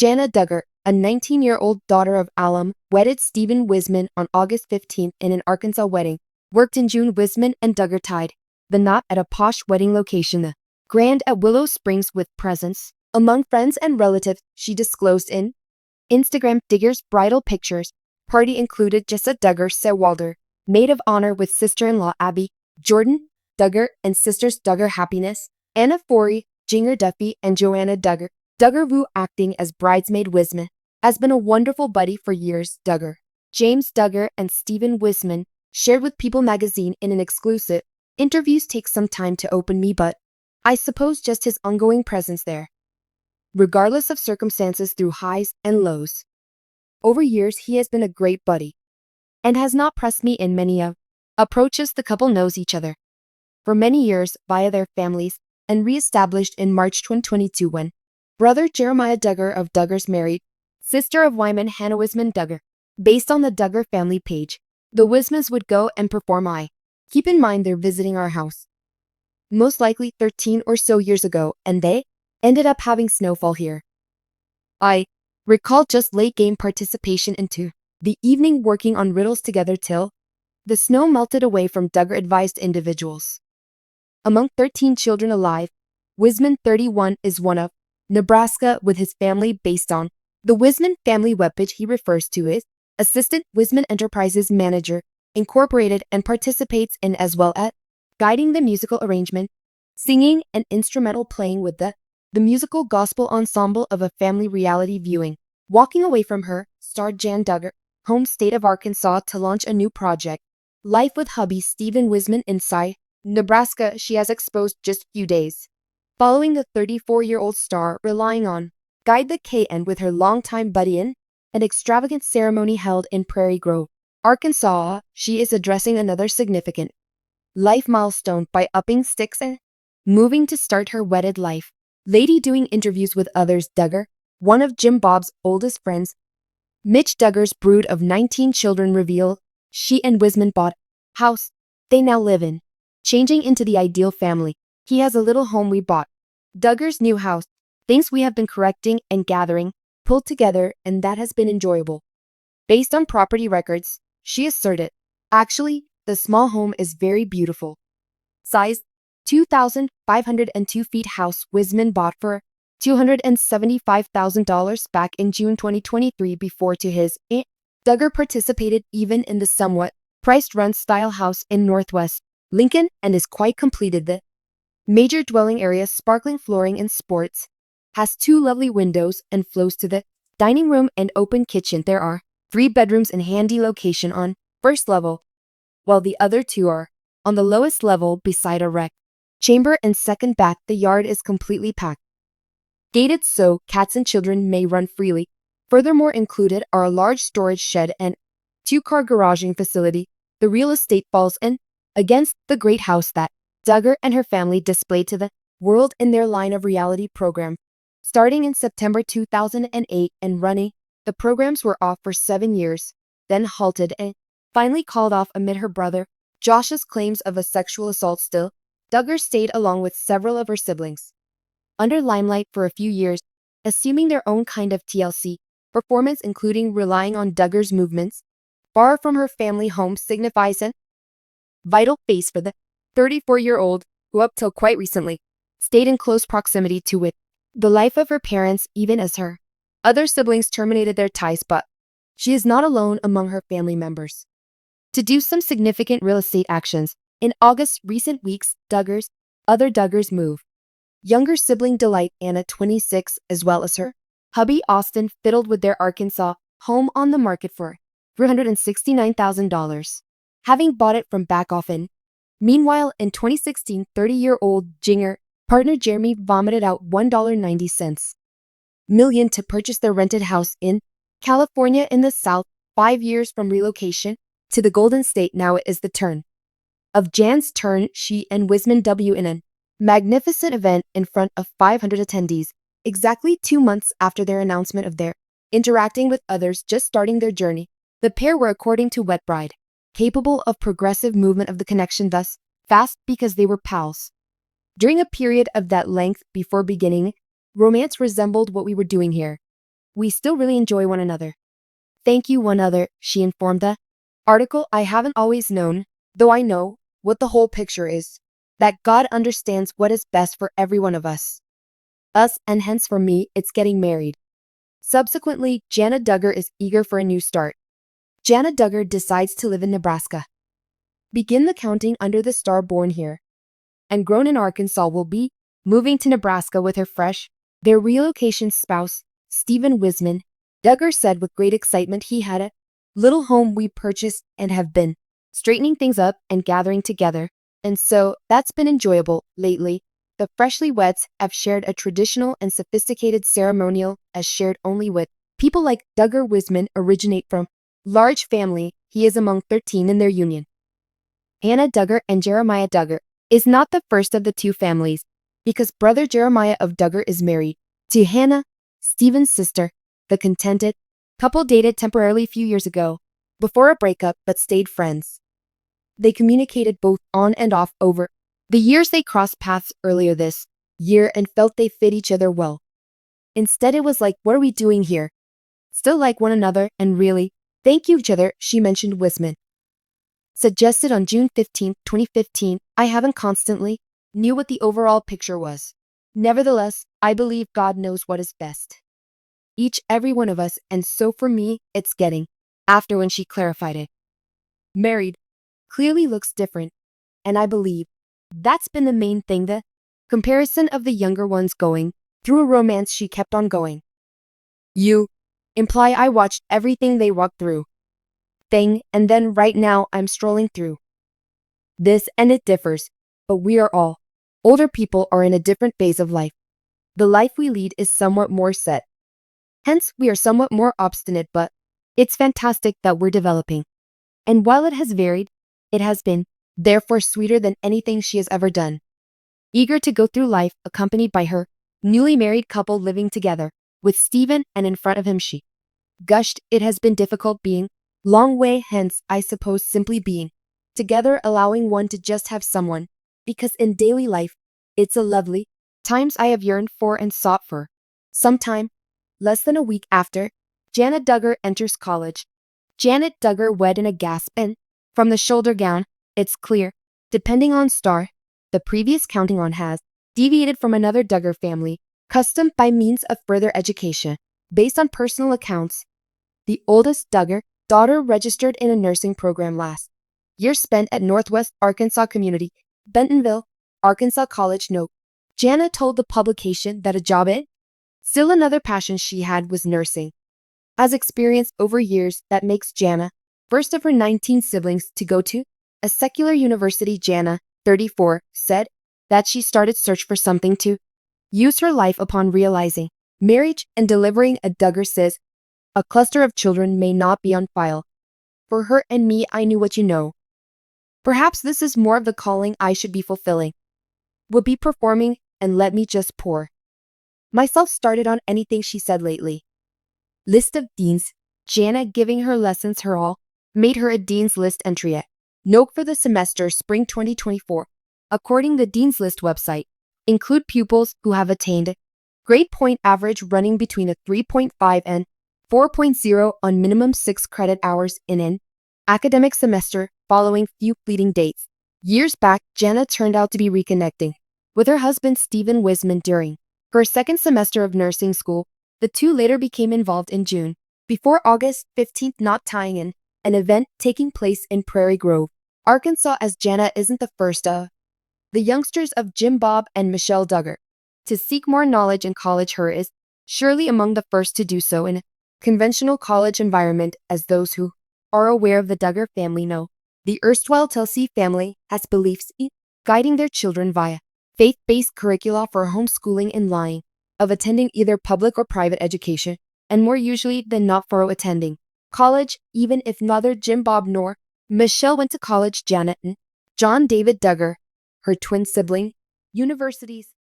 Jana Duggar, a 19-year-old daughter of alum, wedded Stephen Wisman on August 15th in an Arkansas wedding. Worked in June. Wisman and Duggar tied the knot at a posh wedding location, the Grand at Willow Springs, with presents among friends and relatives. She disclosed in Instagram Duggar's bridal pictures. Party included Jessa Duggar, Seewalder, maid of honor with sister-in-law Abby, Jordan Duggar, and sisters Duggar Happiness, Anna Forey, Jinger Duffy, and Johanna Duggar. Duggar Vu acting as bridesmaid. Wisman has been a wonderful buddy for years. Duggar, James Duggar, and Stephen Wisman shared with People magazine in an exclusive. Interviews take some time to open me, but I suppose just his ongoing presence there, regardless of circumstances, through highs and lows. Over years, he has been a great buddy and has not pressed me in many approaches. The couple knows each other for many years via their families and re-established in March 2022 when brother Jeremiah Duggar of Duggars married sister of Wyman Hannah Wisman Duggar. Based on the Duggar family page, the Wismans would go and perform. Keep in mind they're visiting our house most likely 13 or so years ago, and they ended up having snowfall here. I recall just late game participation into the evening, working on riddles together till the snow melted away. From Duggar advised individuals. Among 13 children alive, Wisman 31 is one of Nebraska with his family. Based on the Wisman family webpage, he refers to his assistant Wisman Enterprises Manager Incorporated and participates in, as well as guiding the musical arrangement, singing, and instrumental playing with the musical gospel ensemble of a family reality viewing. Walking away from her starred Jan Duggar, home state of Arkansas, to launch a new project, Life with hubby Stephen Wisman in Nebraska. She has exposed just few days following the 34-year-old star relying on Guide the KN with her longtime buddy in an extravagant ceremony held in Prairie Grove, Arkansas. She is addressing another significant life milestone by upping sticks and moving to start her wedded life. Lady doing interviews with others. Duggar, one of Jim Bob's oldest friends, Mitch Duggar's brood of 19 children, reveal she and Wisman bought house they now live in, changing into the ideal family. He has a little home we bought. Duggar's new house, things we have been correcting and gathering, pulled together, and that has been enjoyable. Based on property records, she asserted, actually, the small home is very beautiful. Size 2,502 feet. House Wisman bought for $275,000 back in June 2023 before to his aunt. Duggar participated even in the somewhat priced run-style house in Northwest Lincoln and is quite completed. The major dwelling area, sparkling flooring and sports, has 2 lovely windows and flows to the dining room and open kitchen. There are 3 bedrooms in handy location on first level, while the other 2 are on the lowest level beside a rec chamber and second bath. The yard is completely packed, gated so cats and children may run freely. Furthermore, included are a large storage shed and 2-car garaging facility. The real estate falls in against the great house that Duggar and her family displayed to the world in their line of reality program. Starting in September 2008 and running, the programs were off for 7 years, then halted and finally called off amid her brother Josh's claims of a sexual assault. Still, Duggar stayed along with several of her siblings under limelight for a few years, assuming their own kind of TLC performance, including relying on Duggar's movements far from her family home signifies a vital face for the 34-year-old, who up till quite recently stayed in close proximity to it, the life of her parents, even as her other siblings terminated their ties. But she is not alone among her family members to do some significant real estate actions. In August, recent weeks, other Duggars move. Younger sibling Delight, Anna, 26, as well as her hubby Austin, fiddled with their Arkansas home on the market for $369,000, having bought it from back off in. Meanwhile, in 2016, 30-year-old Jinger partner Jeremy vomited out $1.90 million to purchase their rented house in California in the South. 5 years from relocation to the Golden State, now it is the turn of Jan's turn. She and Wisman W in a magnificent event in front of 500 attendees, exactly 2 months after their announcement of their interacting with others just starting their journey. The pair were, according to Wet Bride, capable of progressive movement of the connection, thus fast because they were pals. During a period of that length before beginning, romance resembled what we were doing here. we still really enjoy one another. Thank you one another, she informed the article. I haven't always known, though I know what the whole picture is, that God understands what is best for every one of us. And hence for me, it's getting married. Subsequently, Jana Duggar is eager for a new start. Jana Duggar decides to live in Nebraska. Begin the counting under the star born here and grown in Arkansas will be moving to Nebraska with her their relocation spouse, Stephen Wisman. Duggar said with great excitement he had a little home we purchased and have been straightening things up and gathering together. And so, that's been enjoyable lately. The freshly weds have shared a traditional and sophisticated ceremonial as shared only with people like Duggar Wisman originate from large family. He is among 13 in their union. Hannah Duggar and Jeremiah Duggar is not the first of the two families, because brother Jeremiah of Duggar is married to Hannah, Stephen's sister. The contented couple dated temporarily a few years ago, before a breakup, but stayed friends. They communicated both on and off over the years. They crossed paths earlier this year and felt they fit each other well. Instead, it was like, what are we doing here? Still like one another and really thank you each other, she mentioned. Wisman suggested on June 15, 2015, I haven't constantly knew what the overall picture was. Nevertheless, I believe God knows what is best. Every one of us, and so for me, it's getting, after when she clarified it. Married clearly looks different, and I believe that's been the main thing, the comparison of the younger ones going through a romance. She kept on going. You imply I watched everything they walked through. And then right now I'm strolling through this, and it differs, but we are all older people are in a different phase of life. The life we lead is somewhat more set. Hence, we are somewhat more obstinate, but it's fantastic that we're developing. And while it has varied, it has been, therefore, sweeter than anything she has ever done. Eager to go through life, accompanied by her newly married couple living together with Stephen, and in front of him she gushed, it has been difficult being long way hence, I suppose simply being together, allowing one to just have someone, because in daily life, it's a lovely times I have yearned for and sought for. Sometime, less than a week after, Jana Duggar enters college. Janet Duggar wed in a gasp, and from the shoulder gown, it's clear, depending on star, the previous counting on has deviated from another Duggar family custom by means of further education. Based on personal accounts, the oldest Duggar daughter registered in a nursing program last year spent at Northwest Arkansas Community, Bentonville, Arkansas College. Note, Jana told the publication that a job still another passion she had was nursing. Has experienced over years that makes Jana first of her 19 siblings to go to a secular university. Jana, 34, said that she started search for something to use her life upon realizing marriage and delivering a. Duggar says, a cluster of children may not be on file. For her and me, I knew what you know. Perhaps this is more of the calling I should be fulfilling. Would be performing, and let me just pour myself started on anything, she said lately. List of deans. Jana, giving her lessons her all, made her a dean's list entry at note for the semester spring 2024. According to the Dean's List website, include pupils who have attained grade point average running between a 3.5 and 4.0 on minimum 6 credit hours in an academic semester following few fleeting dates. Years back, Jana turned out to be reconnecting with her husband Stephen Wisman during her second semester of nursing school. The two later became involved in June, before August 15th, not tying in an event taking place in Prairie Grove, Arkansas, as Jana isn't the first of the youngsters of Jim Bob and Michelle Duggar to seek more knowledge in college. Her is surely among the first to do so in a conventional college environment, as those who are aware of the Duggar family know. The erstwhile Telsey family has beliefs in guiding their children via faith-based curricula for homeschooling in line of attending either public or private education, and more usually than not for attending college, even if neither Jim Bob nor Michelle went to college. Janet and John David Duggar, her twin sibling, universities